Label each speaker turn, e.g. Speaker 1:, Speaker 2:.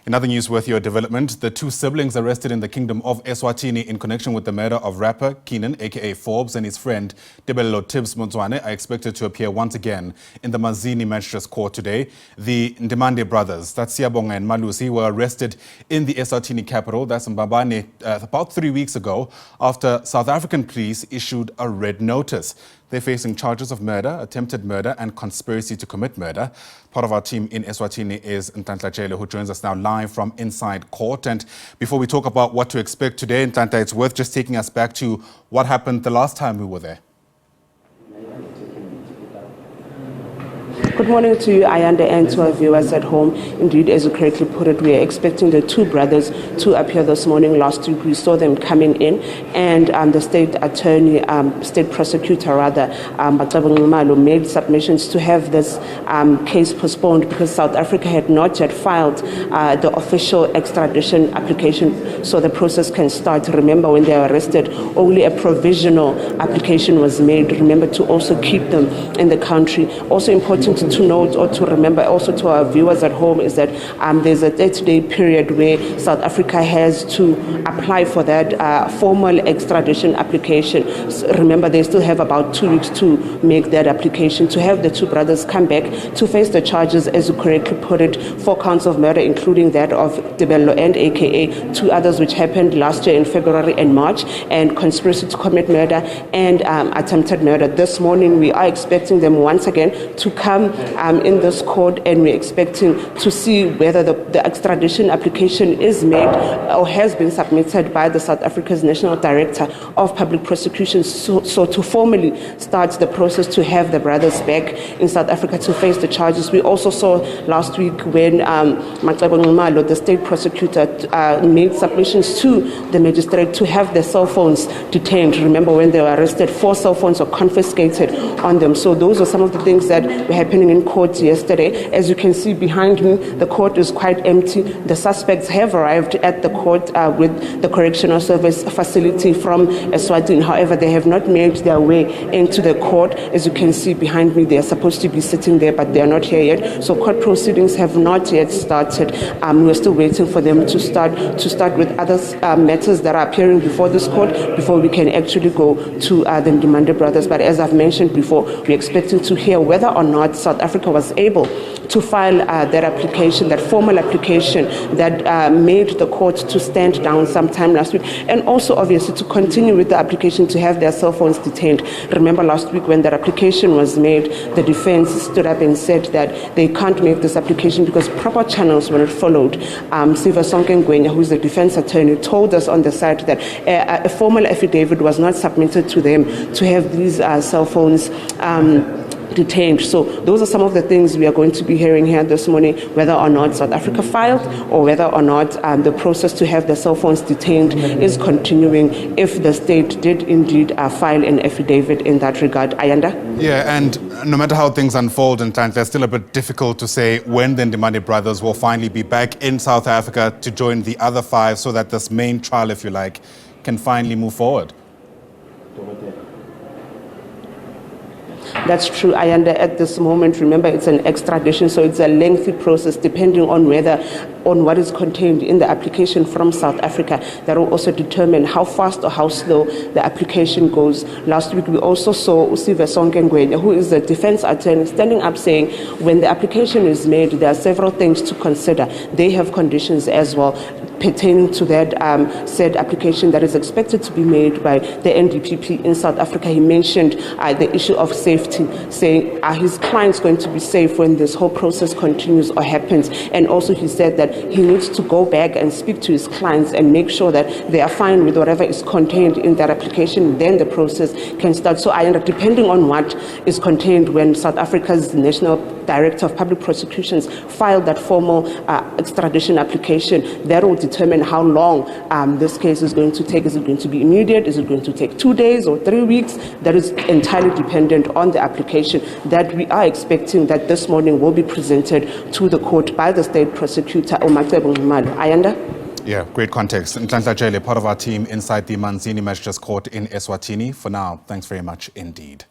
Speaker 1: In other news worth your development, the two siblings arrested in the Kingdom of Eswatini in connection with the murder of rapper Keenan, aka Forbes, and his friend Tibz Murder are expected to appear once again in the Manzini Magistrates Court today. The Ndimande brothers, that's Siyabonga and Malusi, were arrested in the Eswatini capital, that's Mbabane, about 3 weeks ago after South African police issued a red notice. They're facing charges of murder, attempted murder, and conspiracy to commit murder. Part of our team in Eswatini is Ntantla Jele, who joins us now live from inside court. And before we talk about what to expect today, Ntantla, it's worth just taking us back to what happened the last time we were there.
Speaker 2: Good morning to you, Ayanda, and to our viewers at home. Indeed, as you correctly put it, we are expecting the two brothers to appear this morning. Last week, we saw them coming in, and the state attorney, state prosecutor rather, made submissions to have this case postponed because South Africa had not yet filed the official extradition application, so the process can start. Remember, when they were arrested, only a provisional application was made. Remember to also keep them in the country. Also important to note or to remember also to our viewers at home is that there's a 30-day period where South Africa has to apply for that formal extradition application. So remember, they still have about 2 weeks to make that application, to have the two brothers come back to face the charges, as you correctly put it, 4 counts of murder, including that of Tibz and aka 2 others which happened last year in February and March, and conspiracy to commit murder and attempted murder. This morning we are expecting them once again to come in this court, and we're expecting to see whether the extradition application is made or has been submitted by the South Africa's National Director of Public Prosecutions, so to formally start the process to have the brothers back in South Africa to face the charges. We also saw last week when the state prosecutor made submissions to the magistrate to have their cell phones detained. Remember, when they were arrested, 4 cell phones were confiscated on them. So those are some of the things that were happening in court yesterday. As you can see behind me, the court is quite empty. The suspects have arrived at the court with the correctional service facility from Eswatini. However, they have not made their way into the court. As you can see behind me, they are supposed to be sitting there, but they are not here yet. So court proceedings have not yet started. We're still waiting for them to start with other matters that are appearing before this court before we can actually go to the Ndimande brothers. But as I've mentioned before, we're expecting to hear whether or not South Africa was able to file that application, that formal application that made the court to stand down sometime last week, and also obviously to continue with the application to have their cell phones detained. Remember last week when that application was made, the defense stood up and said that they can't make this application because proper channels were not followed. Siva Sonkengwenya, who is the defense attorney, told us on the side that a formal affidavit was not submitted to them to have these cell phones detained. So those are some of the things we are going to be hearing here this morning, whether or not South Africa filed or whether or not the process to have the cell phones detained is continuing, if the state did indeed file an affidavit in that regard. Ayanda?
Speaker 1: Yeah, and no matter how things unfold in time, it's still a bit difficult to say when the Ndimande brothers will finally be back in South Africa to join the other 5 so that this main trial, if you like, can finally move forward.
Speaker 2: That's true, Ayanda. At this moment, remember, it's an extradition, so it's a lengthy process depending on what is contained in the application from South Africa. That will also determine how fast or how slow the application goes. Last week, we also saw Usive Sonkengwenya, who is the defense attorney, standing up saying when the application is made, there are several things to consider. They have conditions as well pertaining to that said application that is expected to be made by the NDPP in South Africa. He mentioned the issue of safety, saying are his clients going to be safe when this whole process continues or happens? And also he said that he needs to go back and speak to his clients and make sure that they are fine with whatever is contained in that application. Then the process can start. So depending on what is contained when South Africa's National Director of Public Prosecutions filed that formal extradition application, that will determine how long this case is going to take. Is it going to be immediate? Is it going to take 2 days or 3 weeks? That is entirely dependent on the application that we are expecting that this morning will be presented to the court by the state prosecutor, Ayanda?
Speaker 1: Yeah, great context. Ntantla Jele, part of our team inside the Manzini Magistrates Court in Eswatini. For now, thanks very much indeed.